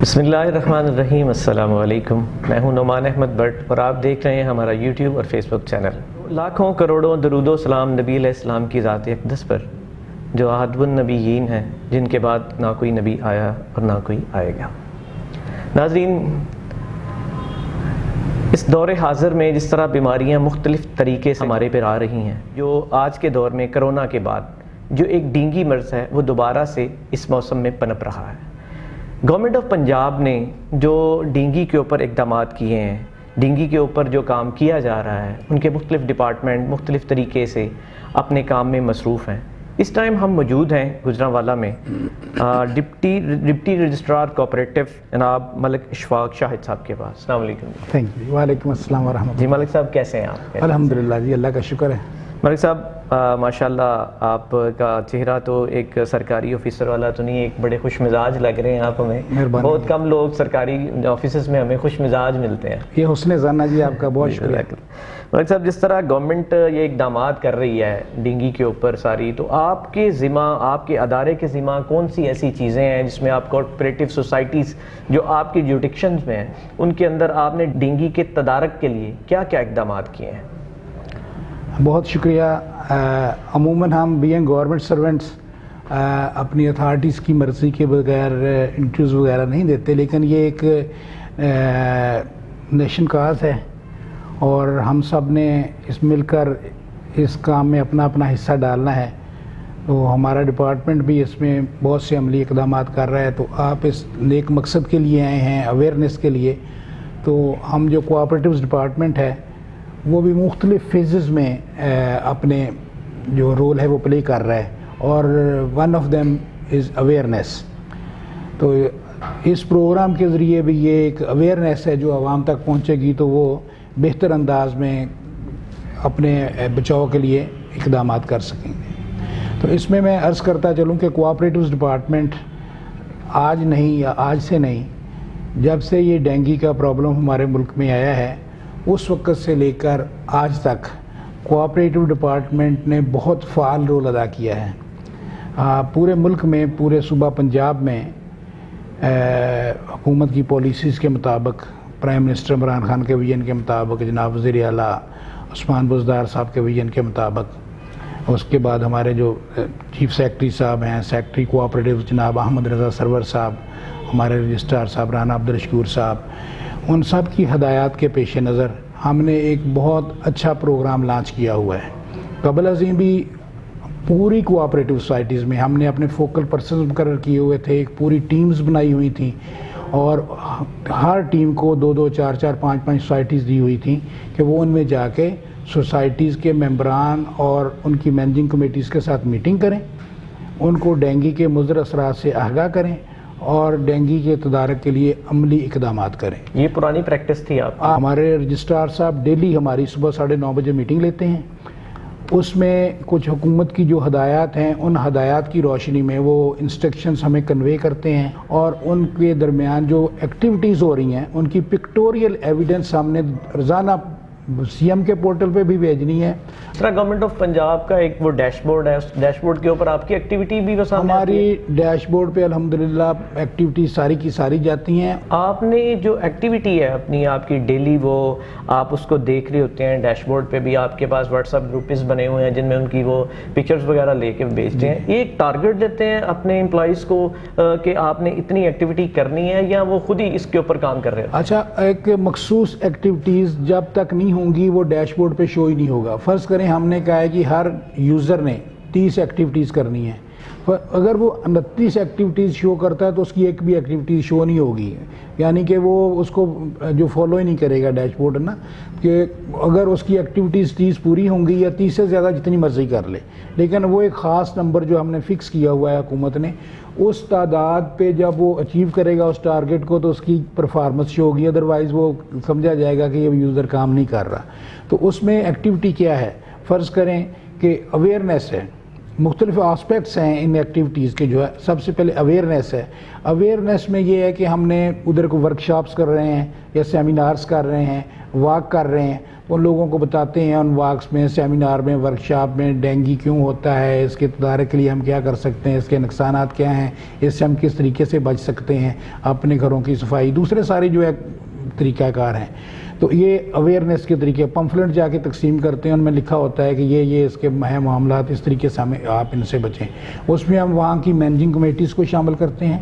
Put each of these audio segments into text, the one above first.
بسم اللہ الرحمن الرحیم۔ السلام علیکم، میں ہوں نعمان احمد بٹ اور آپ دیکھ رہے ہیں ہمارا یوٹیوب اور فیس بک چینل۔ لاکھوں کروڑوں درود و سلام نبی علیہ السلام کی ذات اقدس پر جو آخر النبیین ہیں، جن کے بعد نہ کوئی نبی آیا اور نہ کوئی آئے گا۔ ناظرین، اس دور حاضر میں جس طرح بیماریاں مختلف طریقے سے ہمارے پر آ رہی ہیں، جو آج کے دور میں کرونا کے بعد جو ایک ڈینگی مرض ہے وہ دوبارہ سے اس موسم میں پنپ رہا ہے۔ گورنمنٹ آف پنجاب نے جو ڈینگی کے اوپر اقدامات کیے ہیں، ڈینگی کے اوپر جو کام کیا جا رہا ہے، ان کے مختلف ڈپارٹمنٹ مختلف طریقے سے اپنے کام میں مصروف ہیں۔ اس ٹائم ہم موجود ہیں گجرانوالہ میں ڈپٹی رجسٹرار کوآپریٹو جناب ملک اشفاق شاہد صاحب کے پاس۔ السلام علیکم۔ Thank you. وعلیکم السلام ورحمۃ اللہ۔ جی ملک صاحب کیسے ہیں آپ؟ الحمدللہ جی، اللہ کا شکر ہے۔ ملک صاحب ماشاءاللہ آپ کا چہرہ تو ایک سرکاری آفیسر والا تو نہیں، ایک بڑے خوش مزاج لگ رہے ہیں آپ ہمیں۔ بہت کم لوگ سرکاری آفیسز میں ہمیں خوش مزاج ملتے ہیں۔ یہ حسن ظن ہے جی، آپ کا بہت شکریہ۔ ملک صاحب، جس طرح گورنمنٹ یہ اقدامات کر رہی ہے ڈینگی کے اوپر ساری، تو آپ کے ذمہ، آپ کے ادارے کے ذمہ کون سی ایسی چیزیں ہیں جس میں آپ کوآپریٹو سوسائٹیز جو آپ کی جوڈکشنز میں ہیں، ان کے اندر آپ نے ڈینگی کے تدارک کے لیے کیا کیا اقدامات کیے ہیں؟ بہت شکریہ۔ عموماً ہم بینگ گورنمنٹ سرونٹس اپنی اتھارٹیز کی مرضی کے بغیر انٹرویوز وغیرہ نہیں دیتے، لیکن یہ ایک نیشن کاز ہے اور ہم سب نے اس مل کر اس کام میں اپنا اپنا حصہ ڈالنا ہے۔ تو ہمارا ڈپارٹمنٹ بھی اس میں بہت سے عملی اقدامات کر رہا ہے۔ تو آپ اس نیک مقصد کے لیے آئے ہیں، اویئرنیس کے لیے۔ تو ہم جو کوآپریٹوز ڈپارٹمنٹ ہے وہ بھی مختلف فیزز میں اپنے جو رول ہے وہ پلے کر رہا ہے، اور one of them is awareness. تو اس پروگرام کے ذریعے بھی یہ ایک اویئرنیس ہے جو عوام تک پہنچے گی تو وہ بہتر انداز میں اپنے بچاؤ کے لیے اقدامات کر سکیں گے۔ تو اس میں عرض کرتا چلوں کہ کوآپریٹوز ڈپارٹمنٹ آج نہیں یا آج سے نہیں، جب سے یہ ڈینگی کا پرابلم ہمارے ملک میں آیا ہے اس وقت سے لے کر آج تک کوآپریٹو ڈپارٹمنٹ نے بہت فعال رول ادا کیا ہے۔ پورے ملک میں، پورے صوبہ پنجاب میں حکومت کی پالیسیز کے مطابق، پرائم منسٹر عمران خان کے ویژن کے مطابق، جناب وزیر اعلیٰ عثمان بزدار صاحب کے ویژن کے مطابق، اس کے بعد ہمارے جو چیف سیکرٹری صاحب ہیں، سیکرٹری کوآپریٹو جناب احمد رضا سرور صاحب، ہمارے رجسٹرار صاحب رانا عبدالشکور صاحب، ان سب کی ہدایات کے پیش نظر ہم نے ایک بہت اچھا پروگرام لانچ کیا ہوا ہے۔ قبل ازیں بھی پوری کوآپریٹو سوسائٹیز میں ہم نے اپنے فوکل پرسنز مقرر کیے ہوئے تھے، ایک پوری ٹیمز بنائی ہوئی تھیں، اور ہر ٹیم کو 2-2 4-4 5-5 سوسائٹیز دی ہوئی تھیں کہ وہ ان میں جا کے سوسائٹیز کے ممبران اور ان کی مینیجنگ کمیٹیز کے ساتھ میٹنگ کریں، ان کو ڈینگی کے مضر اثرات سے آگاہ کریں اور ڈینگی کے تدارک کے لیے عملی اقدامات کریں۔ یہ پرانی پریکٹس تھی آپ؟ ہمارے رجسٹرار صاحب ڈیلی ہماری صبح 9:30 بجے میٹنگ لیتے ہیں۔ اس میں کچھ حکومت کی جو ہدایات ہیں، ان ہدایات کی روشنی میں وہ انسٹرکشنز ہمیں کنوے کرتے ہیں، اور ان کے درمیان جو ایکٹیویٹیز ہو رہی ہیں ان کی پکٹوریل ایویڈنس ہم نے روزانہ سی ایم کے پورٹل پہ بھی بھیجنی ہے۔ سر، گورنمنٹ آف پنجاب کا ایک وہ ڈیش بورڈ ہے، اس ڈیش بورڈ کے اوپر آپ کی ایکٹیویٹی بھی ہماری ڈیش بورڈ پہ الحمدللہ ایکٹیویٹی ساری کی ساری جاتی ہیں۔ آپ نے جو ایکٹیویٹی ہے اپنی، آپ کی ڈیلی، وہ آپ اس کو دیکھ رہے ہوتے ہیں ڈیش بورڈ پہ بھی، آپ کے پاس واٹس ایپ گروپس بنے ہوئے ہیں جن میں ان کی وہ پکچرز وغیرہ لے کے بھیجتے ہیں۔ ایک ٹارگٹ دیتے ہیں اپنے امپلائیز کو کہ آپ نے اتنی ایکٹیویٹی کرنی ہے، یا وہ خود ہی اس کے اوپر کام کر رہے ہیں؟ اچھا، ایک مخصوص ایکٹیویٹیز جب تک نہیں ہوں گی وہ ڈیش بورڈ پہ شو ہی نہیں ہوگا۔ فرض کریں ہم نے کہا ہے کہ ہر یوزر نے 30 ایکٹیویٹیز کرنی ہے، اگر وہ 29 ایکٹیویٹیز شو کرتا ہے تو اس کی ایک بھی ایکٹیویٹی شو نہیں ہوگی، یعنی کہ وہ اس کو جو فالو ہی نہیں کرے گا ڈیش بورڈ نا، کہ اگر اس کی ایکٹیویٹیز 30 پوری ہوں گی یا 30 سے زیادہ جتنی مرضی کر لے، لیکن وہ ایک خاص نمبر جو ہم نے فکس کیا ہوا ہے حکومت نے، اس تعداد پہ جب وہ اچیو کرے گا اس ٹارگٹ کو تو اس کی پرفارمنس شو ہوگی، ادروائز وہ سمجھا جائے گا کہ یہ یوزر کام نہیں کر رہا۔ تو اس میں ایکٹیویٹی کیا ہے؟ فرض کریں کہ اویئرنیس ہے، مختلف آسپیکٹس ہیں ان ایکٹیویٹیز کے جو ہے. سب سے پہلے اویئرنیس ہے. اویئرنیس میں یہ ہے کہ ہم نے ادھر کو ورکشاپس کر رہے ہیں یا سیمینارز کر رہے ہیں, واک کر رہے ہیں, ان لوگوں کو بتاتے ہیں ان واکس میں, سیمینار میں, ورکشاپ میں ڈینگی کیوں ہوتا ہے, اس کے تدارک کے لیے ہم کیا کر سکتے ہیں, اس کے نقصانات کیا ہیں, اس سے ہم کس طریقے سے بچ سکتے ہیں, اپنے گھروں کی صفائی, دوسرے سارے جو ہے طریقہ کار ہیں. تو یہ اویئرنیس کے طریقے, پمفلٹ جا کے تقسیم کرتے ہیں, ان میں لکھا ہوتا ہے کہ یہ اس کے معاملات اس طریقے سے ہمیں آپ ان سے بچیں. اس میں ہم وہاں کی مینیجنگ کمیٹیز کو شامل کرتے ہیں,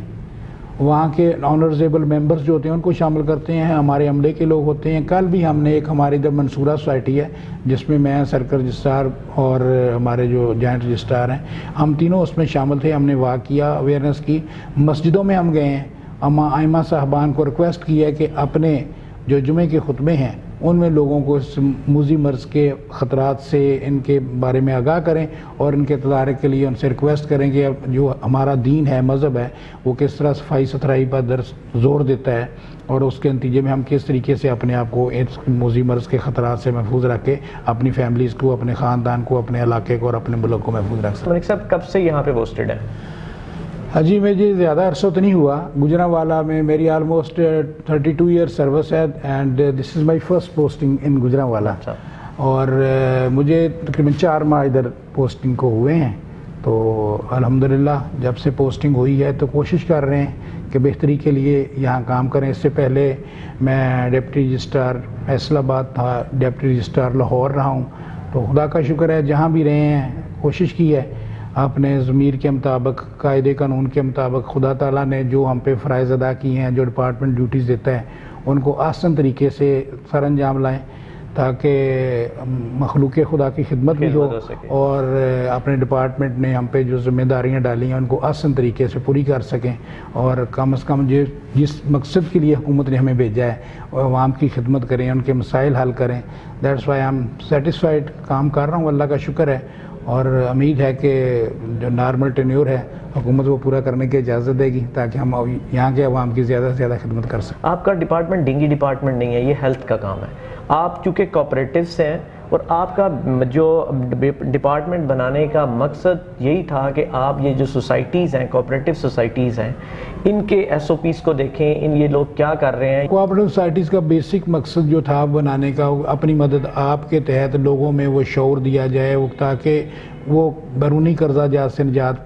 وہاں کے آنرزیبل ممبرز جو ہوتے ہیں ان کو شامل کرتے ہیں, ہمارے عملے کے لوگ ہوتے ہیں. کل بھی ہم نے ایک ہماری ادھر منصورہ سوسائٹی ہے جس میں میں سرکل رجسٹرار اور ہمارے جو جوائنٹ رجسٹرار ہیں, ہم تینوں اس میں شامل تھے. ہم نے واک کیا, اویئرنیس کی. مسجدوں میں ہم گئے ہیں, ائمہ صاحبان کو ریکویسٹ کی ہے کہ اپنے جو جمعے کے خطبے ہیں ان میں لوگوں کو اس موذی مرض کے خطرات سے ان کے بارے میں آگاہ کریں, اور ان کے تدارک کے لیے ان سے ریکویسٹ کریں کہ جو ہمارا دین ہے, مذہب ہے, وہ کس طرح صفائی ستھرائی پر زور دیتا ہے, اور اس کے نتیجے میں ہم کس طریقے سے اپنے آپ کو اس موذی مرض کے خطرات سے محفوظ رکھ کے اپنی فیملیز کو, اپنے خاندان کو, اپنے علاقے کو اور اپنے ملک کو محفوظ رکھ سکیں. ملک صاحب کب سے یہاں پہ پوسٹڈ ہیں؟ جی مجھے زیادہ عرصہ تو نہیں ہوا. گجرانوالہ میں میری آلموسٹ 32 ایئر سروس ہے, and this is my first posting in Gujranwala. اور مجھے تقریباً 4 ماہ ادھر پوسٹنگ کو ہوئے ہیں. تو الحمدللہ جب سے پوسٹنگ ہوئی ہے تو کوشش کر رہے ہیں کہ بہتری کے لیے یہاں کام کریں. اس سے پہلے میں ڈپٹی رجسٹرار فیصل آباد تھا, ڈپٹی رجسٹرار لاہور رہا ہوں. تو خدا کا شکر ہے جہاں بھی رہے ہیں کوشش کی ہے اپنے ضمیر کے مطابق, قاعدے قانون کے مطابق. خدا تعالیٰ نے جو ہم پہ فرائض ادا کی ہیں, جو ڈپارٹمنٹ ڈیوٹیز دیتا ہے, ان کو آسان طریقے سے سر انجام لائیں تاکہ مخلوق خدا کی خدمت بھی ہو, اور اپنے ڈپارٹمنٹ نے ہم پہ جو ذمہ داریاں ڈالی ہیں ان کو آسان طریقے سے پوری کر سکیں, اور کم از کم جس مقصد کے لیے حکومت نے ہمیں بھیجا ہے وہ عوام کی خدمت کریں, ان کے مسائل حل کریں. That's why I am satisfied. کام کر رہا ہوں, اللہ کا شکر ہے, اور امید ہے کہ جو نارمل ٹینیور ہے حکومت وہ پورا کرنے کی اجازت دے گی تاکہ ہم یہاں کے عوام کی زیادہ سے زیادہ خدمت کر سکیں. آپ کا ڈپارٹمنٹ ڈینگی ڈپارٹمنٹ نہیں ہے, یہ ہیلتھ کا کام ہے. آپ چونکہ کوآپریٹیو سے ہیں, اور آپ کا جو ڈپارٹمنٹ بنانے کا مقصد یہی تھا کہ آپ یہ جو سوسائٹیز ہیں, کوآپریٹیو سوسائٹیز ہیں, ان کے ایس او پیز کو دیکھیں, یہ لوگ کیا کر رہے ہیں. کوآپریٹیو سوسائٹیز کا بیسک مقصد جو تھا بنانے کا, اپنی مدد آپ کے تحت لوگوں میں وہ شعور دیا جائے, وہ تاکہ وہ بیرونی قرضہ جات سے نجات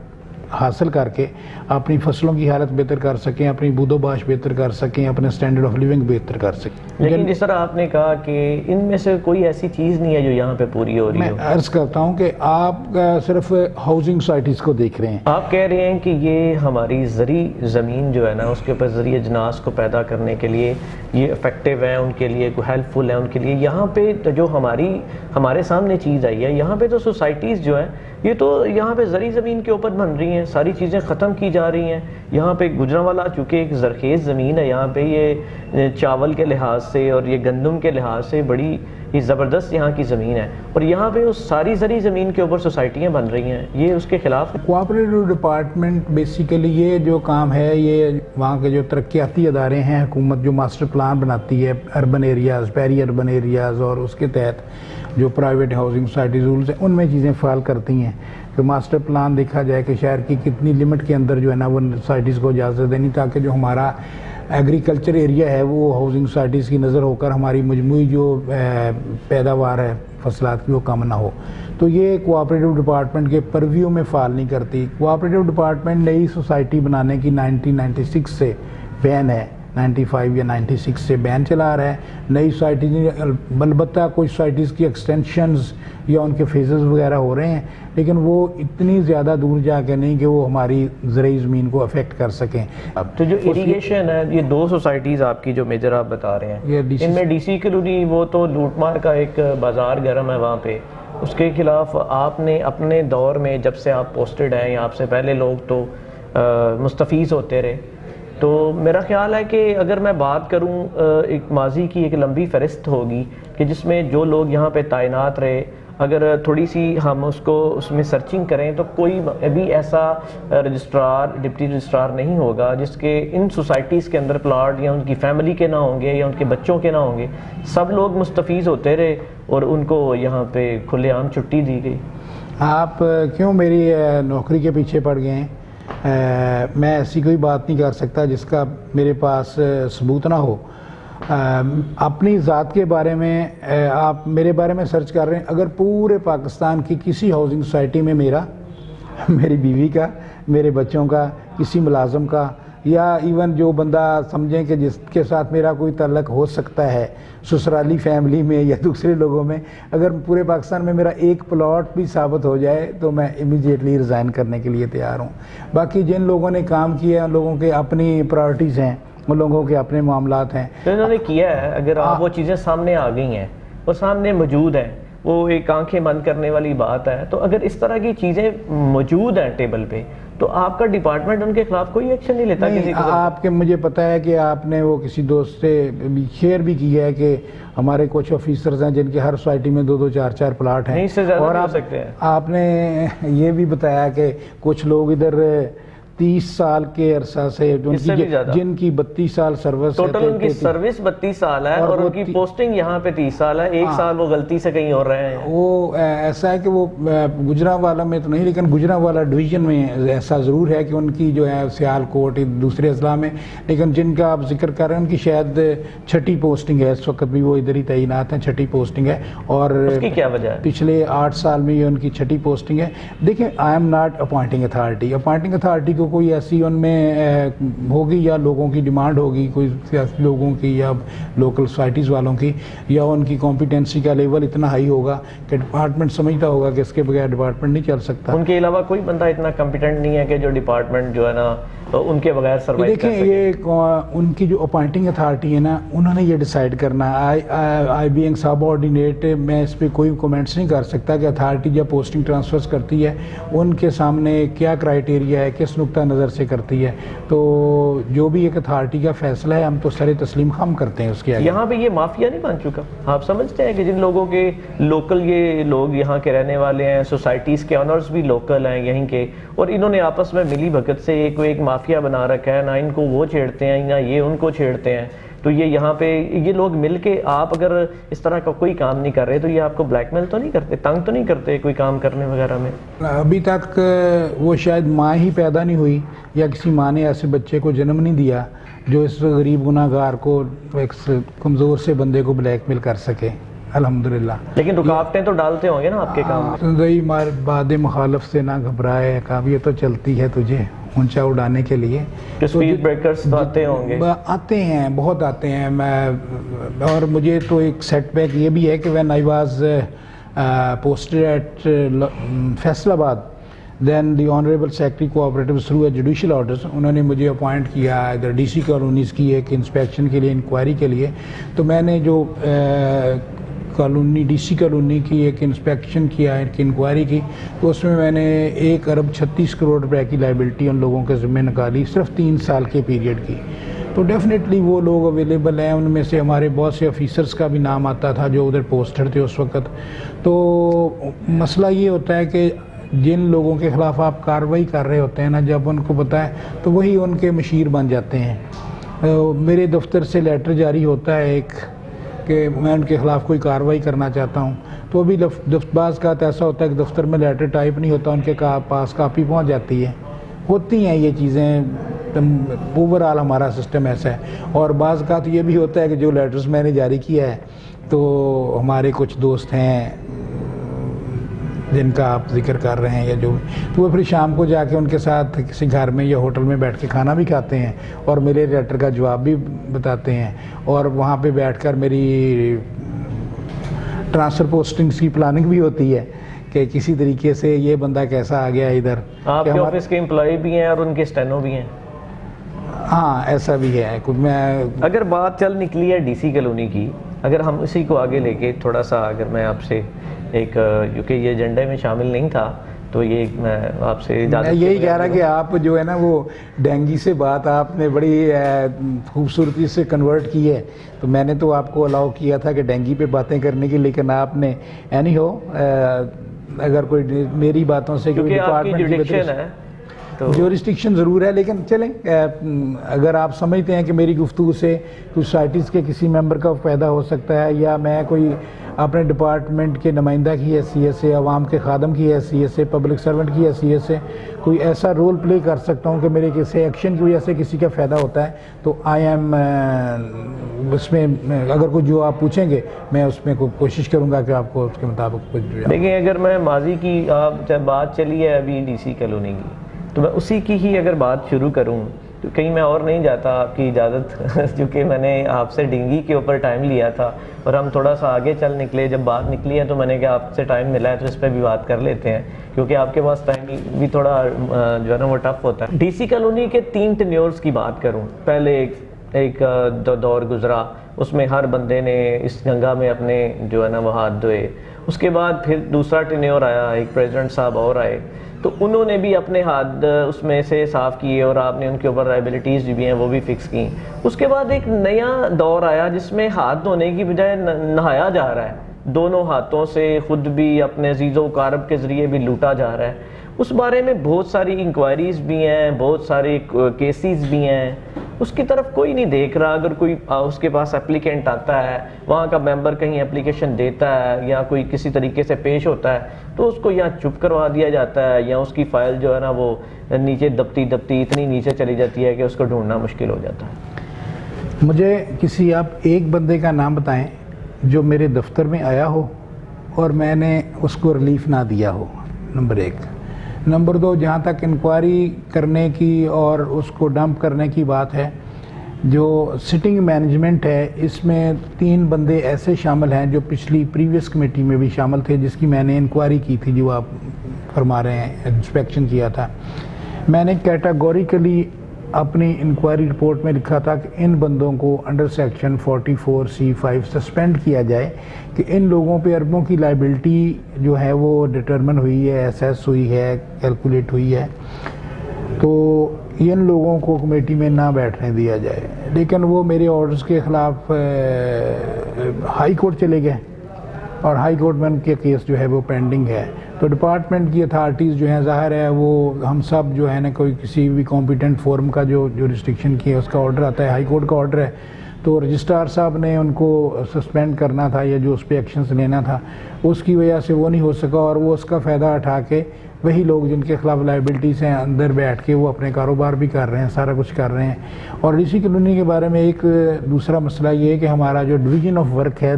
حاصل کر کے اپنی فصلوں کی حالت بہتر کر سکیں, اپنی بود و باش بہتر کر سکیں, اپنے سٹینڈرڈ آف لیونگ بہتر کر سکیں. لیکن جس طرح آپ نے کہا کہ ان میں سے کوئی ایسی چیز نہیں ہے جو یہاں پہ پوری ہو رہی ہے. میں عرض کرتا ہوں کہ آپ صرف ہاؤسنگ سوسائٹیز کو دیکھ رہے ہیں. آپ کہہ رہے ہیں کہ یہ ہماری زرعی زمین جو ہے نا, اس کے اوپر زرعی اجناس کو پیدا کرنے کے لیے یہ افیکٹو ہیں, ان کے لیے ہیلپ فل ہیں ان کے لیے. یہاں پہ جو ہمارے سامنے چیز آئی ہے, یہاں پہ تو سوسائٹیز جو ہیں یہ تو یہاں پہ زرعی زمین کے اوپر بن رہی ہیں, ساری چیزیں ختم کی جا رہی ہیں. یہاں پہ گجرانوالہ چونکہ ایک زرخیز زمین ہے, یہاں پہ یہ چاول کے لحاظ سے اور یہ گندم کے لحاظ سے بڑی یہ زبردست یہاں کی زمین ہے, اور یہاں پہ اس ساری زرعی زمین کے اوپر سوسائٹیاں بن رہی ہیں. یہ اس کے خلاف ہے. کوآپریٹو ڈپارٹمنٹ بیسیکلی یہ جو کام ہے, یہ وہاں کے جو ترقیاتی ادارے ہیں, حکومت جو ماسٹر پلان بناتی ہے urban areas, peri urban areas, اور اس کے تحت جو پرائیویٹ ہاؤسنگ سوسائٹیز رولز ہیں ان میں چیزیں فعال کرتی ہیں کہ ماسٹر پلان دیکھا جائے کہ شہر کی کتنی لمٹ کے اندر جو ہے نا وہ سوسائٹیز کو اجازت دینی, تاکہ جو ہمارا ایگریکلچر ایریا ہے وہ ہاؤسنگ سوسائٹیز کی نظر ہو کر ہماری مجموعی جو پیداوار ہے فصلات کی وہ کم نہ ہو. تو یہ کوآپریٹو ڈپارٹمنٹ کے پرویو میں فعال نہیں کرتی. کوآپریٹو ڈپارٹمنٹ نئی سوسائٹی بنانے کی 1996 سے بین ہے, 95 یا 96 سے بین چلا رہا ہے. نئی سوسائٹیز, البتہ کچھ سوسائٹیز کی ایکسٹینشنز یا ان کے فیزز وغیرہ ہو رہے ہیں, لیکن وہ اتنی زیادہ دور جا کے نہیں کہ وہ ہماری زرعی زمین کو افیکٹ کر سکیں. تو جو اریگیشن ہے, یہ 2 سوسائٹیز آپ کی جو میجر آپ بتا رہے ہیں, ان میں ڈی سی کلونی وہ تو لوٹ مار کا ایک بازار گرم ہے وہاں پہ, اس کے خلاف آپ نے اپنے دور میں جب سے آپ پوسٹڈ ہیں یا آپ سے پہلے لوگ تو مستفیض ہوتے رہے, تو میرا خیال ہے کہ اگر میں بات کروں ایک ماضی کی ایک لمبی فہرست ہوگی کہ جس میں جو لوگ یہاں پہ تعینات رہے, اگر تھوڑی سی ہم اس میں سرچنگ کریں تو کوئی ابھی ایسا رجسٹرار, ڈپٹی رجسٹرار نہیں ہوگا جس کے ان سوسائٹیز کے اندر پلاٹ یا ان کی فیملی کے نہ ہوں گے یا ان کے بچوں کے نہ ہوں گے. سب لوگ مستفیض ہوتے رہے اور ان کو یہاں پہ کھلے عام چھٹی دی گئی. آپ کیوں میری نوکری کے پیچھے پڑ گئے ہیں؟ میں ایسی کوئی بات نہیں کر سکتا جس کا میرے پاس ثبوت نہ ہو. اپنی ذات کے بارے میں آپ میرے بارے میں سرچ کر رہے ہیں. اگر پورے پاکستان کی کسی ہاؤسنگ سوسائٹی میں میری بیوی کا، میرے بچوں کا، کسی ملازم کا، یا ایون جو بندہ سمجھیں کہ جس کے ساتھ میرا کوئی تعلق ہو سکتا ہے سسرالی فیملی میں یا دوسرے لوگوں میں، اگر پورے پاکستان میں میرا ایک پلاٹ بھی ثابت ہو جائے تو میں امیجیٹلی ریزائن کرنے کے لیے تیار ہوں. باقی جن لوگوں نے کام کیا ہے ان لوگوں کے اپنی پرائرٹیز ہیں، ان لوگوں کے اپنے معاملات ہیں. تو انہوں نے کیا ہے. اگر آپ وہ چیزیں سامنے آ گئی ہیں، وہ سامنے موجود ہیں، وہ ایک آنکھیں بند کرنے والی بات ہے. تو اگر اس طرح کی چیزیں موجود ہیں ٹیبل پہ، تو آپ کا ڈپارٹمنٹ ان کے خلاف کوئی ایکشن نہیں لیتا؟ کسی کو آپ کے مجھے پتا ہے کہ آپ نے وہ کسی دوست سے شیئر بھی کیا ہے کہ ہمارے کچھ آفیسرز ہیں جن کے ہر سوسائٹی میں 2-2 4-4 پلاٹ ہیں. نہیں، اس سے زیادہ اور ہو سکتے ہیں. آپ نے یہ بھی بتایا کہ کچھ لوگ ادھر 30 سال کے عرصہ سے جن کی 32 سال سروس ہے، ٹوٹل ان کی سروس 32 سال ہے اور ان کی پوسٹنگ یہاں پہ 30 سال ہے. 1 سال وہ غلطی سے کہیں اور رہے ہیں. وہ ایسا ہے کہ وہ گجرانوالہ میں تو نہیں، لیکن گجرانوالہ ڈویژن میں ایسا ضرور ہے کہ ان کی جو ہے سیال کوٹ دوسرے اضلاع میں، لیکن جن کا آپ ذکر کر رہے ہیں ان کی شاید 6ٹھی پوسٹنگ ہے. اس وقت بھی وہ ادھر ہی تعینات ہیں. 6ٹھی پوسٹنگ ہے. اور اس کی کیا وجہ ہے؟ پچھلے 8 سال میں یہ ان کی 6ٹھی پوسٹنگ ہے. دیکھیں، I am not appointing authority. Appointing authority کو کوئی ایسی ان میں ہوگی یا لوگوں کی ڈیمانڈ ہوگی، کوئی سیاسی لوگوں کی یا لوکل سوسائٹیز والوں کی، یا ان کی کمپیٹنسی کا لیول اتنا ہائی ہوگا کہ ڈپارٹمنٹ سمجھتا ہوگا کہ اس کے بغیر ڈپارٹمنٹ نہیں چل سکتا. ان کے علاوہ کوئی بندہ اتنا کمپیٹنٹ نہیں ہے کہ جو ڈپارٹمنٹ جو ہے نا ان کے بغیر سروائیو کر سکے. دیکھیں، یہ ان کی جو اپوائنٹنگ اتھارٹی ہے نا، انہوں نے یہ ڈیسائیڈ کرنا ہے. آئی بینگ سب آرڈینیٹ میں اس پہ کوئی کومنٹس نہیں کر سکتا کہ اتھارٹی جب پوسٹنگ ٹرانسفرز کرتی ہے ان کے سامنے کیا کرائیٹیریا ہے، کس نقطہ نظر سے کرتی ہے. تو جو بھی ایک اتھارٹی کا فیصلہ ہے ہم تو سر تسلیم خم کرتے ہیں اس کے آگے. یہاں پہ یہ مافیا نہیں بن چکا؟ آپ سمجھتے ہیں کہ جن لوگوں کے لوکل یہ لوگ یہاں کے رہنے والے ہیں، سوسائٹیز کے آنرز بھی لوکل ہیں یہیں کے، اور انہوں نے آپس میں ملی بھگت سے ایک مافیا بنا رکھا ہے. نہ ان کو وہ چھیڑتے ہیں نہ یہ ان کو چھیڑتے ہیں. تو یہ یہاں پہ یہ لوگ مل کے، آپ اگر اس طرح کا کوئی کام نہیں کر رہے تو یہ آپ کو بلیک میل تو نہیں کرتے، تنگ تو نہیں کرتے کوئی کام کرنے وغیرہ میں؟ ابھی تک وہ شاید ماں ہی پیدا نہیں ہوئی یا کسی ماں نے ایسے بچے کو جنم نہیں دیا جو اس غریب گناہ گار کو، ایک کمزور سے بندے کو بلیک میل کر سکے. الحمدللہ. لیکن رکاوٹیں تو ڈالتے ہوں گے نا آپ کے کام؟ باد مخالف سے نہ گھبرائے، کاویت تو چلتی ہے تجھے اونچا اڑانے کے لیے. اسپیڈ بریکرز تو آتے ہوں گے؟ آتے ہیں، بہت آتے ہیں. اور مجھے تو ایک سیٹ بیک یہ بھی ہے کہ when I was posted at Faisalabad, then the honourable secretary cooperative through a judicial orders, انہوں نے مجھے اپوائنٹ کیا ادھر ڈی سی کالونیز کی ایک انسپیکشن کے لیے، انکوائری کے لیے. تو میں نے جو کالونی ڈی سی کالونی کی ایک انسپیکشن کیا، ایک انکوائری کی، تو اس میں میں نے 1 ارب 36 کروڑ روپے کی لائبلٹی ان لوگوں کے ذمہ نکالی، صرف 3 سال کے پیریڈ کی. تو ڈیفینیٹلی وہ لوگ اویلیبل ہیں. ان میں سے ہمارے بہت سے آفیسرز کا بھی نام آتا تھا جو ادھر پوسٹڈ تھے اس وقت. تو مسئلہ یہ ہوتا ہے کہ جن لوگوں کے خلاف آپ کارروائی کر رہے ہوتے ہیں نا، جب ان کو پتہ ہے تو وہی ان کے مشیر بن جاتے ہیں. میرے دفتر سے لیٹر جاری ہوتا ہے ایک کہ میں ان کے خلاف کوئی کارروائی کرنا چاہتا ہوں، تو ابھی بعض کا ایسا ہوتا ہے کہ دفتر میں لیٹر ٹائپ نہیں ہوتا، ان کے پاس کاپی پہنچ جاتی ہے. ہوتی ہیں یہ چیزیں، اوور آل ہمارا سسٹم ایسا ہے. اور بعض کا تو یہ بھی ہوتا ہے کہ جو لیٹرز میں نے جاری کیا ہے تو ہمارے کچھ دوست ہیں جن کا آپ ذکر کر رہے ہیں یا جو، تو وہ پھر شام کو جا کے ان کے ساتھ کسی گھر میں یا ہوٹل میں بیٹھ کے کھانا بھی کھاتے ہیں اور میرے لیٹر کا جواب بھی بتاتے ہیں، اور وہاں پہ بیٹھ کر میری ٹرانسفر پوسٹنگز کی پلاننگ بھی ہوتی ہے کہ کسی طریقے سے یہ بندہ کیسا آ گیا ادھر. آپ کے آفس کے امپلائی بھی ہیں اور ان کے اسٹینو بھی ہیں؟ ہاں ایسا بھی ہے. میں اگر بات چل نکلی ہے ڈی سی کالونی کی، اگر ہم اسی کو آگے لے کے تھوڑا سا، اگر میں آپ سے ایک، کیونکہ یہ ایجنڈے میں شامل نہیں تھا تو یہ میں آپ سے یہی کہہ رہا کہ آپ جو ہے نا وہ ڈینگی سے بات آپ نے بڑی خوبصورتی سے کنورٹ کی ہے. تو میں نے تو آپ کو الاؤ کیا تھا کہ ڈینگی پہ باتیں کرنے کی، لیکن آپ نے اینی ہو اگر کوئی میری باتوں سے کیونکہ آپ کی جوڈکشن ہے تو جورسڈکشن ضرور ہے، لیکن چلیں اگر آپ سمجھتے ہیں کہ میری گفتگو سے سوسائٹیز کے کسی ممبر کا پیدا ہو سکتا ہے، یا میں کوئی اپنے ڈپارٹمنٹ کے نمائندہ کی حیثیت سے، عوام کے خادم کی حیثیت سے، پبلک سرونٹ کی حیثیت سے کوئی ایسا رول پلے کر سکتا ہوں کہ میرے کسی ایکشن کی وجہ سے کسی کا فائدہ ہوتا ہے، تو آئی ایم اس میں اگر کوئی جو آپ پوچھیں گے میں اس میں کوشش کروں گا کہ آپ کو اس کے مطابق کچھ جو دیکھیں، اگر میں ماضی کی جب بات چلی ہے ابھی ڈی سی کالونی کی، تو میں اسی کی ہی اگر بات شروع کروں تو کہیں میں اور نہیں جاتا آپ کی اجازت چونکہ میں نے آپ سے ڈینگی کے اوپر ٹائم لیا تھا اور ہم تھوڑا سا آگے چل نکلے، جب بات نکلی ہے تو میں نے کہا آپ سے ٹائم ملا ہے تو اس پہ بھی بات کر لیتے ہیں، کیونکہ آپ کے پاس ٹائم بھی تھوڑا جو ہے نا وہ ٹف ہوتا ہے۔ ڈی سی کالونی کے 3 ٹینیورز کی بات کروں، پہلے ایک دور گزرا، اس میں ہر بندے نے اس گنگا میں اپنے جو ہے نا وہ ہاتھ دھوئے، اس کے بعد پھر دوسرا ٹینیور آیا، ایک پریزیڈنٹ صاحب اور آئے، تو انہوں نے بھی اپنے ہاتھ اس میں سے صاف کیے اور آپ نے ان کے اوپر لائبلٹیز جو بھی ہیں وہ بھی فکس کی۔ اس کے بعد ایک نیا دور آیا جس میں ہاتھ دھونے کی بجائے نہایا جا رہا ہے، دونوں ہاتھوں سے خود بھی اپنے عزیز و اقارب کے ذریعے بھی لوٹا جا رہا ہے۔ اس بارے میں بہت ساری انکوائریز بھی ہیں، بہت سارے کیسز بھی ہیں، اس کی طرف کوئی نہیں دیکھ رہا۔ اگر کوئی اس کے پاس اپلیکینٹ آتا ہے، وہاں کا ممبر کہیں اپلیکیشن دیتا ہے یا کوئی کسی طریقے سے پیش ہوتا ہے تو اس کو یا چپ کروا دیا جاتا ہے یا اس کی فائل جو ہے نا وہ نیچے دبتی اتنی نیچے چلی جاتی ہے کہ اس کو ڈھونڈنا مشکل ہو جاتا ہے۔ مجھے کسی آپ ایک بندے کا نام بتائیں جو میرے دفتر میں آیا ہو اور میں نے اس کو ریلیف نہ دیا ہو، نمبر 1۔ نمبر 2، جہاں تک انکوائری کرنے کی اور اس کو ڈمپ کرنے کی بات ہے، جو سٹنگ مینجمنٹ ہے اس میں 3 بندے ایسے شامل ہیں جو پچھلی پریویس کمیٹی میں بھی شامل تھے جس کی میں نے انکوائری کی تھی، جو آپ فرما رہے ہیں انسپیکشن کیا تھا۔ میں نے کیٹاگوریکلی اپنی انکوائری رپورٹ میں لکھا تھا کہ ان بندوں کو انڈر سیکشن 44C5 سسپینڈ کیا جائے کہ ان لوگوں پہ اربوں کی لائبلٹی جو ہے وہ ڈٹرمن ہوئی ہے، ایسیس ہوئی ہے، کیلکولیٹ ہوئی ہے، تو ان لوگوں کو کمیٹی میں نہ بیٹھنے دیا جائے۔ لیکن وہ میرے آرڈرز کے خلاف ہائی کورٹ چلے گئے اور ہائی کورٹ میں ان کے کیس جو ہے وہ پینڈنگ ہے۔ تو ڈپارٹمنٹ کی اتھارٹیز جو ہیں، ظاہر ہے وہ ہم سب جو ہے نا کوئی کسی بھی کمپیٹنٹ فورم کا جو ریسٹرکشن کی ہے اس کا آرڈر آتا ہے، ہائی کورٹ کا آرڈر ہے، تو رجسٹرار صاحب نے ان کو سسپینڈ کرنا تھا یا جو اس پہ ایکشنز لینا تھا، اس کی وجہ سے وہ نہیں ہو سکا اور وہ اس کا فائدہ اٹھا کے وہی لوگ جن کے خلاف لائبلٹیز ہیں اندر بیٹھ کے وہ اپنے کاروبار بھی کر رہے ہیں، سارا کچھ کر رہے ہیں۔ اور ڈی سی کالونی کے بارے میں ایک دوسرا مسئلہ یہ ہے کہ ہمارا جو ڈویژن آف ورک ہے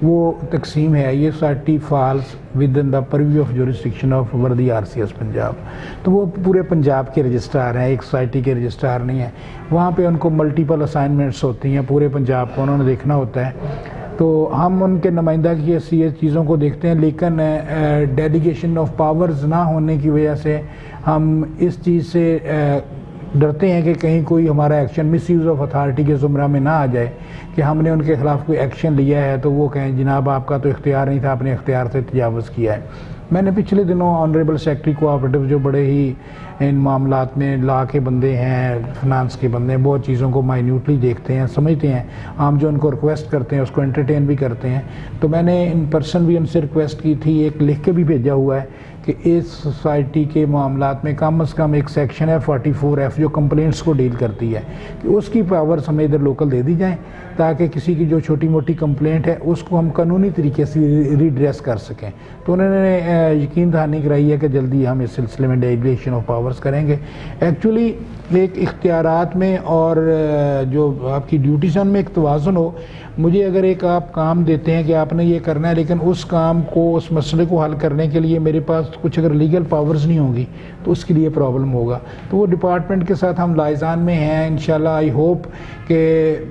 وہ تقسیم ہے، یہ society false with in the purview of jurisdiction of وردی RCS پنجاب، تو وہ پورے پنجاب کے رجسٹرار ہیں، ایک سوسائٹی کے رجسٹرار نہیں ہیں۔ وہاں پہ ان کو ملٹیپل اسائنمنٹس ہوتی ہیں، پورے پنجاب کو انہوں نے دیکھنا ہوتا ہے، تو ہم ان کے نمائندہ کی حیثیت چیزوں کو دیکھتے ہیں، لیکن ڈیلیگیشن آف پاورز نہ ہونے کی وجہ سے ہم اس چیز سے ڈرتے ہیں کہ کہیں کوئی ہمارا action miss use of authority کے زمرہ میں نہ آ جائے کہ ہم نے ان کے خلاف کوئی ایکشن لیا ہے تو وہ کہیں جناب آپ کا تو اختیار نہیں تھا، اپنے اختیار سے تجاوز کیا ہے۔ میں نے پچھلے دنوں آنریبل سیکرٹری کوآپریٹو جو بڑے ہی ان معاملات میں لا کے بندے ہیں، فنانس کے بندے ہیں، بہت چیزوں کو مائنیوٹلی دیکھتے ہیں، سمجھتے ہیں، ہم جو ان کو ریکویسٹ کرتے ہیں اس کو انٹرٹین بھی کرتے ہیں، تو میں نے ان پرسن بھی ان سے ریکویسٹ کی تھی، ایک لکھ کے بھی بھیجا ہوا ہے کہ اس سوسائٹی کے معاملات میں کم از کم ایک سیکشن ہے 44F جو کمپلینٹس کو ڈیل کرتی ہے، کہ اس کی پاورز ہمیں ادھر لوکل دے دی جائیں تاکہ کسی کی جو چھوٹی موٹی کمپلینٹ ہے اس کو ہم قانونی طریقے سے ریڈریس کر سکیں۔ تو انہوں نے یقین دہانی کرائی ہے کہ جلدی ہم اس سلسلے میں ڈیلیگیشن آف پاورز کریں گے۔ ایکچولی ایک اختیارات میں اور جو آپ کی ڈیوٹیز میں ایک توازن ہو۔ مجھے اگر ایک آپ کام دیتے ہیں کہ آپ نے یہ کرنا ہے، لیکن اس کام کو، اس مسئلے کو حل کرنے کے لیے میرے پاس کچھ اگر لیگل پاورز نہیں ہوں گی تو اس کے لیے پرابلم ہوگا۔ تو وہ ڈپارٹمنٹ کے ساتھ ہم لائزان میں ہیں، انشاءاللہ آئی ہوپ کہ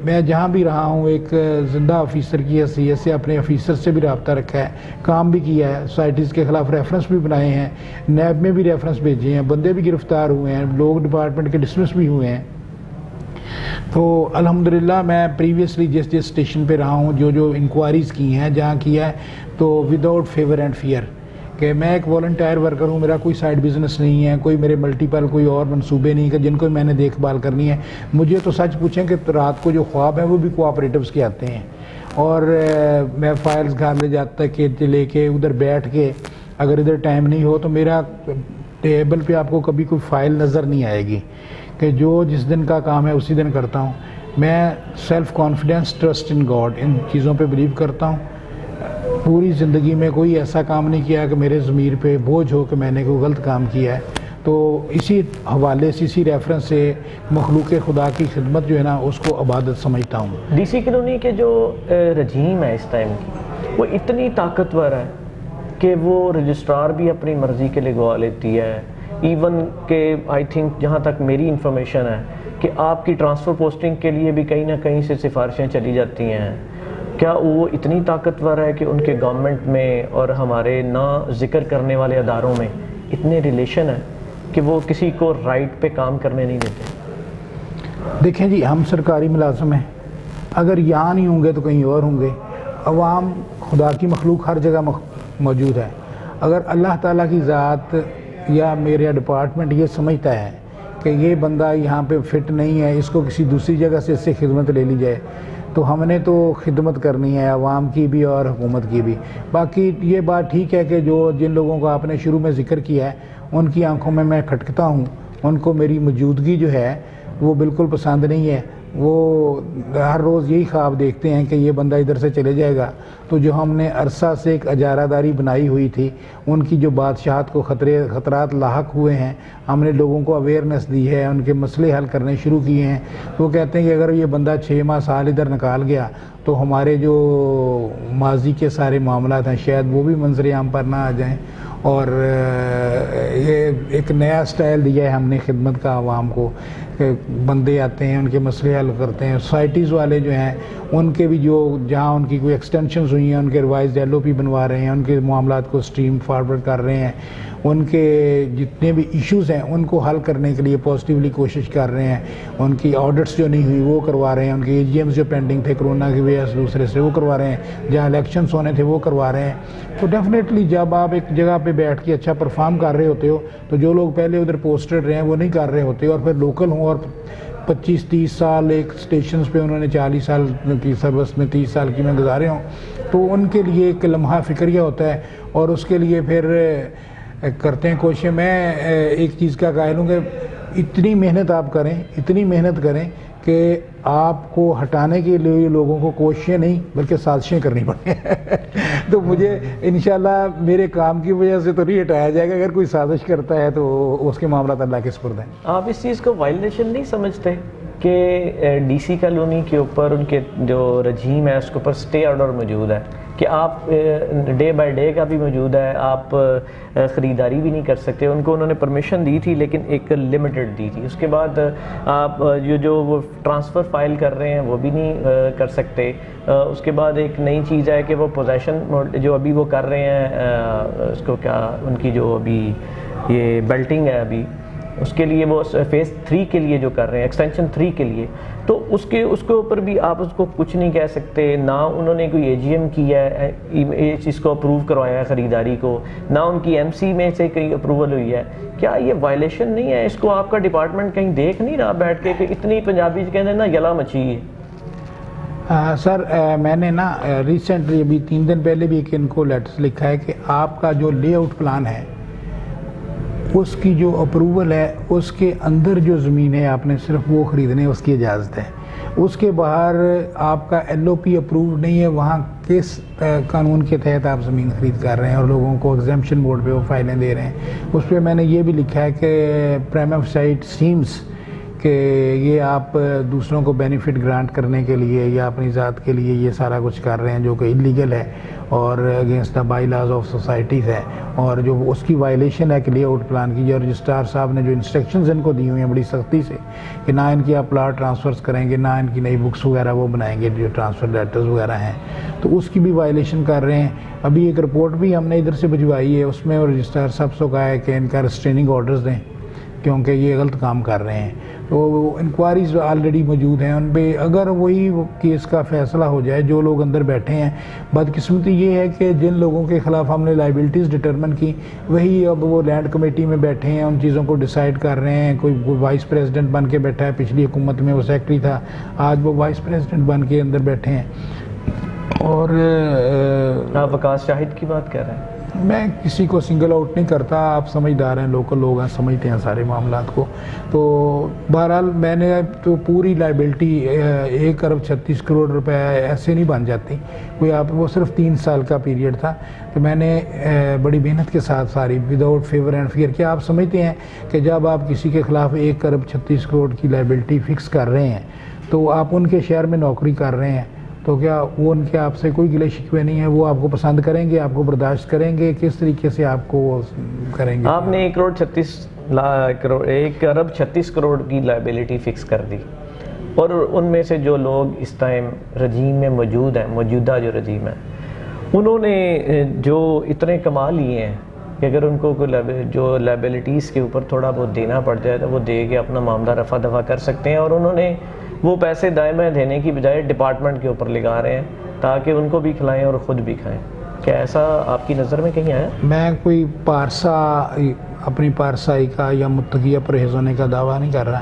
میں جہاں بھی رہا ہوں ایک زندہ آفیسر کی حیثیت سے اپنے آفیسر سے بھی رابطہ رکھا ہے، کام بھی کیا ہے، سوسائٹیز کے خلاف ریفرنس بھی بنائے ہیں، نیب میں بھی ریفرنس بھیجے ہیں، بندے بھی گرفتار ہوئے ہیں، لوگ ڈپارٹمنٹ کے ڈسمس بھی ہوئے ہیں۔ تو الحمدللہ میں پریویسلی جس اسٹیشن پہ رہا ہوں، جو انکوائریز کی ہیں جہاں کیا ہے، تو وداؤٹ فیور اینڈ فیئر، کہ میں ایک والنٹائر ورکر ہوں، میرا کوئی سائڈ بزنس نہیں ہے، کوئی میرے ملٹیپل کوئی اور منصوبے نہیں کہ جن کو میں نے دیکھ بھال کرنی ہے۔ مجھے تو سچ پوچھیں کہ رات کو جو خواب ہیں وہ بھی کوآپریٹیوز کے آتے ہیں، اور میں فائلز گھر لے جاتا کہ لے کے ادھر بیٹھ کے اگر ادھر ٹائم نہیں ہو تو میرا ٹیبل پہ آپ کو کبھی کوئی فائل نظر نہیں آئے گی کہ جو جس دن کا کام ہے اسی دن کرتا ہوں. میں self confidence, trust in God, ان چیزوں پہ بلیو کرتا ہوں. پوری زندگی میں کوئی ایسا کام نہیں کیا کہ میرے ضمیر پہ بوجھ ہو کہ میں نے کوئی غلط کام کیا ہے. تو اسی حوالے سے، اسی ریفرنس سے مخلوق خدا کی خدمت جو ہے نا اس کو عبادت سمجھتا ہوں. ڈی سی کالونی کے جو رجیم ہے اس ٹائم کی، وہ اتنی طاقتور ہے کہ وہ رجسٹرار بھی اپنی مرضی کے لگوا لیتی ہے. ایون کہ آئی تھنک جہاں تک میری انفارمیشن ہے کہ آپ کی ٹرانسفر پوسٹنگ کے لیے بھی کہیں نہ کہیں سے سفارشیں چلی جاتی ہیں. کیا وہ اتنی طاقتور ہے کہ ان کے گورنمنٹ میں اور ہمارے نہ ذکر کرنے والے اداروں میں اتنے ریلیشن ہیں کہ وہ کسی کو رائٹ پہ کام کرنے نہیں دیتے؟ دیکھیں جی، ہم سرکاری ملازم ہیں، اگر یہاں نہیں ہوں گے تو کہیں اور ہوں گے. عوام، خدا کی مخلوق ہر جگہ موجود ہے. اگر اللہ تعالیٰ کی ذات یا میرا ڈپارٹمنٹ یہ سمجھتا ہے کہ یہ بندہ یہاں پہ فٹ نہیں ہے، اس کو کسی دوسری جگہ سے اس سے خدمت لے لی جائے، تو ہم نے تو خدمت کرنی ہے عوام کی بھی اور حکومت کی بھی. باقی یہ بات ٹھیک ہے کہ جن لوگوں کا آپ نے شروع میں ذکر کیا ہے ان کی آنکھوں میں میں کھٹکتا ہوں. ان کو میری موجودگی جو ہے وہ بالکل پسند نہیں ہے. وہ ہر روز یہی خواب دیکھتے ہیں کہ یہ بندہ ادھر سے چلے جائے گا. تو جو ہم نے عرصہ سے ایک اجارہ داری بنائی ہوئی تھی، ان کی جو بادشاہت کو خطرات لاحق ہوئے ہیں، ہم نے لوگوں کو اویئرنیس دی ہے، ان کے مسئلے حل کرنے شروع کیے ہیں. وہ کہتے ہیں کہ اگر یہ بندہ 6 ماہ سال ادھر نکال گیا تو ہمارے جو ماضی کے سارے معاملات ہیں شاید وہ بھی منظر عام پر نہ آ جائیں. اور یہ ایک نیا سٹائل دیا ہے ہم نے خدمت کا عوام کو، کہ بندے آتے ہیں ان کے مسئلے حل کرتے ہیں. سوسائٹیز والے جو ہیں ان کے بھی جہاں ان کی کوئی ایکسٹینشنز ہوئی ہیں ان کے ریوائزڈ LOP بنوا رہے ہیں، ان کے معاملات کو اسٹریم فارورڈ کر رہے ہیں. ان کے جتنے بھی ایشوز ہیں ان کو حل کرنے کے لیے پازیٹیولی کوشش کر رہے ہیں. ان کی آڈٹس جو نہیں ہوئی وہ کروا رہے ہیں، ان کے AGMs جو پینڈنگ تھے کرونا کی وجہ سے دوسرے سے وہ کروا رہے ہیں، جہاں الیکشنز ہونے تھے وہ کروا رہے ہیں. تو ڈیفینیٹلی جب آپ ایک جگہ پہ بیٹھ کے اچھا پرفارم کر رہے ہوتے ہو تو جو لوگ پہلے ادھر پوسٹڈ رہے ہیں وہ نہیں کر رہے ہوتے، اور پھر لوکل ہوں اور 25-30 سال ایک اسٹیشنز پہ انہوں نے 40 سال کی سروس میں 30 سال کی میں گزارے ہوں، تو ان کے لیے ایک لمحہ فکریہ ہوتا ہے اور اس کے لیے پھر کرتے ہیں کوششیں. میں ایک چیز کا قائل ہوں کہ اتنی محنت آپ کریں، اتنی محنت کریں کہ آپ کو ہٹانے کے لیے لوگوں کو کوششیں نہیں بلکہ سازشیں کرنی پڑیں. تو مجھے انشاءاللہ میرے کام کی وجہ سے تو نہیں ہٹایا جائے گا، اگر کوئی سازش کرتا ہے تو اس کے معاملات اللہ کے سپرد ہیں. آپ اس چیز کو وائلیشن نہیں سمجھتے کہ ڈی سی کالونی کے اوپر ان کے جو رجیم ہے اس کے اوپر اسٹے آرڈر موجود ہے کہ آپ ڈے بائی ڈے کا بھی موجود ہے، آپ خریداری بھی نہیں کر سکتے. ان کو انہوں نے پرمیشن دی تھی لیکن ایک لمیٹڈ دی تھی. اس کے بعد آپ جو وہ ٹرانسفر فائل کر رہے ہیں وہ بھی نہیں کر سکتے. اس کے بعد ایک نئی چیز ہے کہ وہ پوزیشن جو ابھی وہ کر رہے ہیں، اس کو کیا ان کی جو ابھی یہ بیلٹنگ ہے ابھی اس کے لیے وہ فیز 3 کے لیے جو کر رہے ہیں، ایکسٹینشن 3 کے لیے، تو اس کے اوپر بھی آپ اس کو کچھ نہیں کہہ سکتے. نہ انہوں نے کوئی AGM کیا ہے اس چیز کو اپروو کروایا ہے خریداری کو، نہ ان کی MC میں سے کوئی اپروول ہوئی ہے. کیا یہ وائلیشن نہیں ہے؟ اس کو آپ کا ڈپارٹمنٹ کہیں دیکھ نہیں رہا بیٹھ کے کہ اتنی پنجابی کہتے ہیں نا یلا مچھی ہے؟ سر میں نے نا ریسنٹلی ابھی 3 دن پہلے بھی ایک ان کو لیٹرز لکھا ہے کہ آپ کا جو لے آؤٹ پلان ہے اس کی جو اپروول ہے اس کے اندر جو زمین ہے آپ نے صرف وہ خریدنے اس کی اجازت ہے. اس کے باہر آپ کا LOP اپروو نہیں ہے، وہاں کس قانون کے تحت آپ زمین خرید کر رہے ہیں اور لوگوں کو ایگزیمپشن بورڈ پہ وہ فائلیں دے رہے ہیں. اس پہ میں نے یہ بھی لکھا ہے کہ پرائما فیسائٹ سیمز کہ یہ آپ دوسروں کو بینیفٹ گرانٹ کرنے کے لیے یا اپنی ذات کے لیے یہ سارا کچھ کر رہے ہیں جو کہ انلیگل ہے اور against the by laws of societies ہے، اور جو اس کی وائلیشن ہے کہ لے آؤٹ پلان کی. جو رجسٹرار صاحب نے جو انسٹرکشنز ان کو دی ہوئی ہیں بڑی سختی سے کہ نہ ان کی آپ پلاٹ ٹرانسفرز کریں گے، نہ ان کی نئی بکس وغیرہ وہ بنائیں گے جو ٹرانسفر لیٹرز وغیرہ ہیں، تو اس کی بھی وائلیشن کر رہے ہیں. ابھی ایک رپورٹ بھی ہم نے ادھر سے بھجوائی ہے، اس میں رجسٹرار صاحب سے کہا ہے کہ ان کا ریسٹریننگ آرڈرز دیں کیونکہ یہ غلط کام کر رہے ہیں. تو انکوائریز آلریڈی موجود ہیں ان پہ. اگر وہی کیس کا فیصلہ ہو جائے، جو لوگ اندر بیٹھے ہیں، بدقسمتی یہ ہے کہ جن لوگوں کے خلاف ہم نے لائبلٹیز ڈٹرمن کی وہی اب وہ لینڈ کمیٹی میں بیٹھے ہیں، ان چیزوں کو ڈیسائیڈ کر رہے ہیں. کوئی وائس پریزیڈنٹ بن کے بیٹھا ہے، پچھلی حکومت میں وہ سیکرٹری تھا، آج وہ وائس پریزیڈنٹ بن کے اندر بیٹھے ہیں. اور آپ وقاص شاہد کی بات کر رہے ہیں؟ میں کسی کو سنگل آؤٹ نہیں کرتا, آپ سمجھدار ہیں, لوکل لوگ ہیں, سمجھتے ہیں سارے معاملات کو. تو بہرحال میں نے تو پوری لائبلٹی 1.36 کروڑ روپے ایسے نہیں بن جاتی کوئی, آپ وہ صرف 3 سال کا پیریڈ تھا. تو میں نے بڑی محنت کے ساتھ ساری وداؤٹ فیور اینڈ فیئر. کیا آپ سمجھتے ہیں کہ جب آپ کسی کے خلاف 1.36 کروڑ کی لائبلٹی فکس کر رہے ہیں تو آپ ان کے شہر میں نوکری کر رہے ہیں, تو کیا وہ ان کے آپ سے کوئی گلے شکوے نہیں ہے؟ وہ آپ کو پسند کریں گے, آپ کو برداشت کریں گے, کس طریقے سے آپ کو کریں گے؟ آپ نے 1.36 کروڑ کی لائبلٹی فکس کر دی, اور ان میں سے جو لوگ اس ٹائم رجیم میں موجود ہیں, موجودہ جو رجیم ہے, انہوں نے جو اتنے کما لیے ہیں کہ اگر ان کو جو لائبلٹیز کے اوپر تھوڑا بہت دینا پڑ جائے تو وہ دے کے اپنا معاملہ رفع دفع کر سکتے ہیں, اور انہوں نے وہ پیسے دائیں دینے کی بجائے ڈپارٹمنٹ کے اوپر لگا رہے ہیں تاکہ ان کو بھی کھلائیں اور خود بھی کھائیں. کیا ایسا آپ کی نظر میں کہیں آیا؟ میں کوئی اپنی پارسائی کا یا متقیہ پرہیز ہونے کا دعویٰ نہیں کر رہا,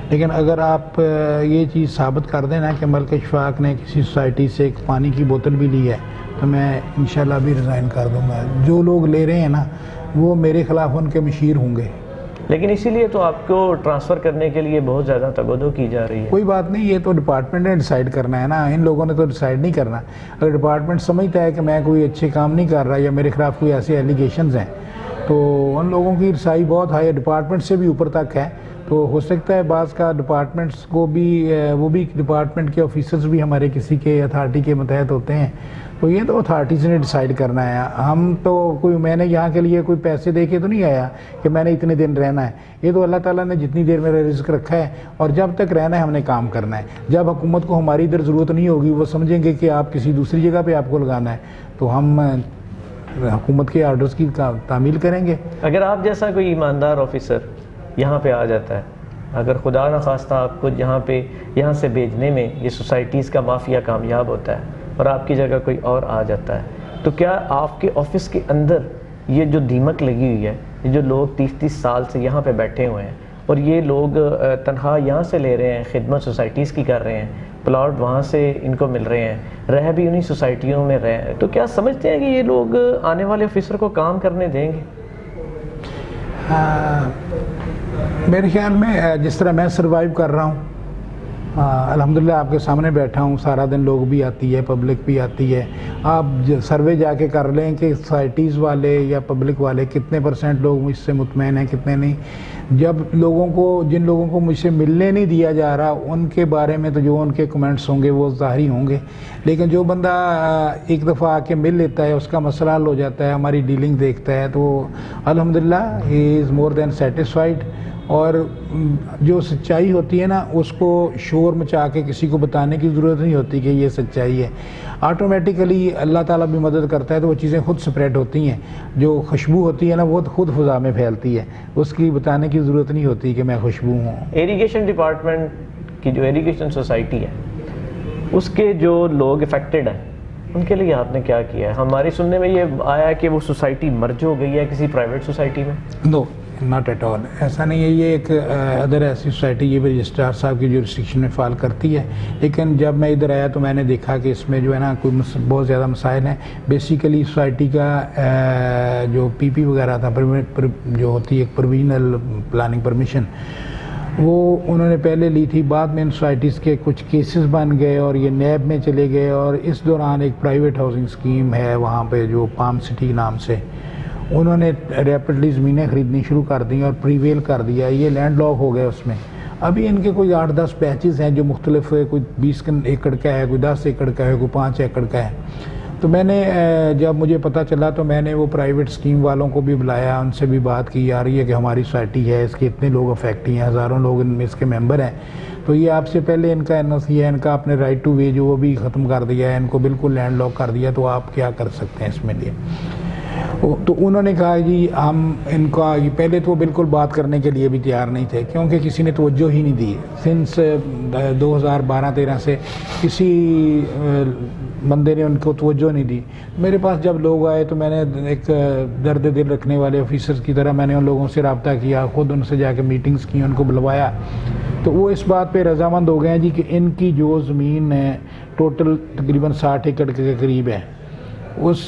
لیکن اگر آپ یہ چیز ثابت کر دیں نا کہ ملک اشفاق نے کسی سوسائٹی سے ایک پانی کی بوتل بھی لی ہے تو میں انشاءاللہ بھی ریزائن کر دوں گا. جو لوگ لے رہے ہیں نا وہ میرے خلاف ان کے مشیر ہوں گے. لیکن اسی لیے تو آپ کو ٹرانسفر کرنے کے لیے بہت زیادہ تگودو کی جا رہی ہے. کوئی بات نہیں, یہ تو ڈپارٹمنٹ نے ڈیسائیڈ کرنا ہے نا, ان لوگوں نے تو ڈیسائیڈ نہیں کرنا. اگر ڈپارٹمنٹ سمجھتا ہے کہ میں کوئی اچھے کام نہیں کر رہا یا میرے خلاف کوئی ایسے ایلیگیشنز ہیں تو ان لوگوں کی رسائی بہت ہائی ہے, ڈپارٹمنٹ سے بھی اوپر تک ہے. تو ہو سکتا ہے بعض کا ڈپارٹمنٹس کو بھی وہ بھی ڈپارٹمنٹ کے آفیسرز بھی ہمارے کسی کے اتھارٹی کے متحد ہوتے ہیں, تو یہ تو اتھارٹیز نے ڈیسائیڈ کرنا ہے. ہم تو میں نے یہاں کے لیے کوئی پیسے دے کے تو نہیں آیا کہ میں نے اتنے دن رہنا ہے. یہ تو اللہ تعالیٰ نے جتنی دیر میرا رزق رکھا ہے اور جب تک رہنا ہے ہم نے کام کرنا ہے. جب حکومت کو ہماری ادھر ضرورت نہیں ہوگی, وہ سمجھیں گے کہ آپ کسی دوسری جگہ پہ آپ کو لگانا ہے, تو ہم حکومت کے آرڈرز کی تعمیل کریں گے. اگر آپ جیسا کوئی ایماندار آفیسر یہاں پہ آ جاتا ہے, اگر خدا نخواستہ آپ کو یہاں سے بھیجنے میں یہ سوسائٹیز کا مافیا کامیاب ہوتا ہے اور آپ کی جگہ کوئی اور آ جاتا ہے, تو کیا آپ کے آفس کے اندر یہ جو دیمک لگی ہوئی ہے, یہ جو لوگ 30 سال سے یہاں پہ بیٹھے ہوئے ہیں اور یہ لوگ تنخواہ یہاں سے لے رہے ہیں, خدمت سوسائٹیز کی کر رہے ہیں, پلاٹ وہاں سے ان کو مل رہے ہیں, رہ بھی انہی سوسائٹیوں میں رہے, تو کیا سمجھتے ہیں کہ یہ لوگ آنے والے آفیسر کو کام کرنے دیں گے؟ میرے خیال میں جس طرح میں سروائیو کر رہا ہوں, الحمدللہ آپ کے سامنے بیٹھا ہوں, سارا دن لوگ بھی آتی ہے, پبلک بھی آتی ہے. آپ سروے جا کے کر لیں کہ سوسائٹیز والے یا پبلک والے کتنے % لوگ مجھ سے مطمئن ہیں, کتنے نہیں. جب جن لوگوں کو مجھ سے ملنے نہیں دیا جا رہا ان کے بارے میں تو جو ان کے کمنٹس ہوں گے وہ ظاہری ہوں گے, لیکن جو بندہ ایک دفعہ آ کے مل لیتا ہے, اس کا مسئلہ حل ہو جاتا ہے, ہماری ڈیلنگ دیکھتا ہے, تو الحمدللہ ہی از مور دین سیٹسفائیڈ. اور جو سچائی ہوتی ہے نا اس کو شور مچا کے کسی کو بتانے کی ضرورت نہیں ہوتی کہ یہ سچائی ہے. آٹومیٹیکلی اللہ تعالیٰ بھی مدد کرتا ہے تو وہ چیزیں خود سپریڈ ہوتی ہیں. جو خوشبو ہوتی ہے نا وہ خود فضا میں پھیلتی ہے, اس کی بتانے کی ضرورت نہیں ہوتی کہ میں خوشبو ہوں. ایریگیشن ڈپارٹمنٹ کی جو ایریگیشن سوسائٹی ہے اس کے جو لوگ افیکٹڈ ہیں ان کے لیے آپ نے کیا کیا ہے؟ ہماری سننے میں یہ آیا کہ وہ سوسائٹی مرج ہو گئی ہے کسی پرائیویٹ سوسائٹی میں. نو ناٹ ایٹ آل, ایسا نہیں ہے. یہ ایک ادر ایسی سوسائٹی یہ بھی رجسٹرار صاحب کی جو ریسٹرکشن میں فال کرتی ہے, لیکن جب میں ادھر آیا تو میں نے دیکھا کہ اس میں جو ہے نا کوئی بہت زیادہ مسائل ہیں. بیسیکلی سوسائٹی کا جو پی پی وغیرہ تھا, جو ہوتی ہے پروویژنل پلاننگ پرمیشن, وہ انہوں نے پہلے لی تھی, بعد میں ان سوسائٹیز کے کچھ کیسز بن گئے اور یہ نیب میں چلے گئے, اور اس دوران ایک پرائیویٹ ہاؤسنگ اسکیم ہے وہاں پہ جو پام سٹی نام سے, انہوں نے ریپڈلی زمینیں خریدنی شروع کر دیں اور پریویل کر دیا, یہ لینڈ لاک ہو گئے اس میں. ابھی ان کے کوئی 8-10 پیچز ہیں جو مختلف ہے, کوئی 20 ایکڑ کا ہے, کوئی 10 ایکڑ کا ہے, کوئی 5 ایکڑ کا ہے. تو میں نے جب مجھے پتہ چلا تو میں نے وہ پرائیویٹ اسکیم والوں کو بھی بلایا, ان سے بھی بات کی جا رہی ہے کہ ہماری سوسائٹی ہے, اس کے اتنے لوگ افیکٹ ہیں, ہزاروں لوگ ان میں اس کے ممبر ہیں, تو یہ آپ سے پہلے ان کا NOC ہے, ان کا اپنے رائٹ ٹو وے جو وہ بھی ختم کر دیا ہے, ان کو بالکل لینڈ لاک کر دیا, تو آپ کیا کر سکتے ہیں اس میں لیے. تو انہوں نے کہا جی ہم ان کا, پہلے تو بالکل بات کرنے کے لیے بھی تیار نہیں تھے کیونکہ کسی نے توجہ ہی نہیں دی. سنس 2012-13 سے کسی بندے نے ان کو توجہ نہیں دی. میرے پاس جب لوگ آئے تو میں نے ایک درد دل رکھنے والے آفیسرز کی طرح میں نے ان لوگوں سے رابطہ کیا, خود ان سے جا کے میٹنگز کی, ان کو بلوایا, تو وہ اس بات پہ رضامند ہو گئے ہیں جی کہ ان کی جو زمین ہے ٹوٹل تقریباً 60 ایکڑ کے قریب ہے, اس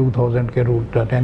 2010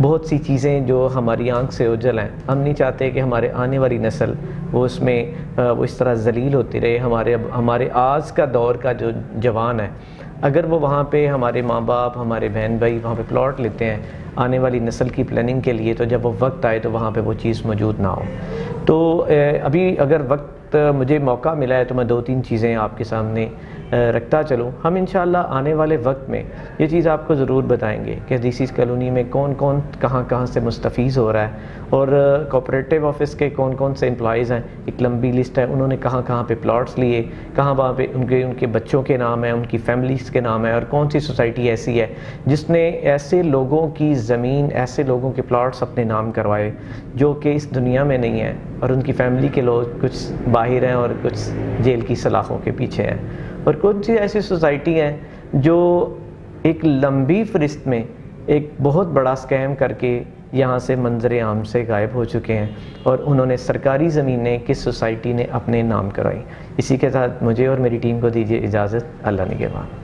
بہت سی چیزیں جو ہماری آنکھ سے اوجھل ہیں، ہم نہیں چاہتے کہ ہمارے آنے والی نسل وہ اس میں وہ اس طرح ذلیل ہوتی رہے۔ ہمارے آج کا دور کا جو جوان ہے، اگر وہ وہاں پہ ہمارے ماں باپ، ہمارے بہن بھائی وہاں پہ پلاٹ لیتے ہیں آنے والی نسل کی پلاننگ کے لیے، تو جب وہ وقت آئے تو وہاں پہ وہ چیز موجود نہ ہو۔ تو ابھی اگر وقت مجھے موقع ملا ہے تو میں 2-3 چیزیں آپ کے سامنے رکھتا چلوں۔ ہم انشاءاللہ آنے والے وقت میں یہ چیز آپ کو ضرور بتائیں گے کہ ڈی سی کالونی میں کون کون کہاں سے مستفیض ہو رہا ہے، اور کوآپریٹو آفس کے کون کون سے امپلائیز ہیں، ایک لمبی لسٹ ہے، انہوں نے کہاں پہ پلاٹس لیے، کہاں وہاں پہ ان کے بچوں کے نام ہیں، ان کی فیملیز کے نام ہیں، اور کون سی سوسائٹی ایسی ہے جس نے ایسے لوگوں کی زمین، ایسے لوگوں کے پلاٹس اپنے نام کروائے جو کہ اس دنیا میں نہیں ہیں، اور ان کی فیملی کے لوگ کچھ باہر ہیں اور کچھ جیل کی سلاخوں کے پیچھے ہیں، اور کون سی ایسی سوسائٹی ہیں جو ایک لمبی فہرست میں ایک بہت بڑا اسکیم کر کے یہاں سے منظر عام سے غائب ہو چکے ہیں، اور انہوں نے سرکاری زمینیں کس سوسائٹی نے اپنے نام کرائی۔ اسی کے ساتھ مجھے اور میری ٹیم کو دیجیے اجازت۔ اللہ نگہبان۔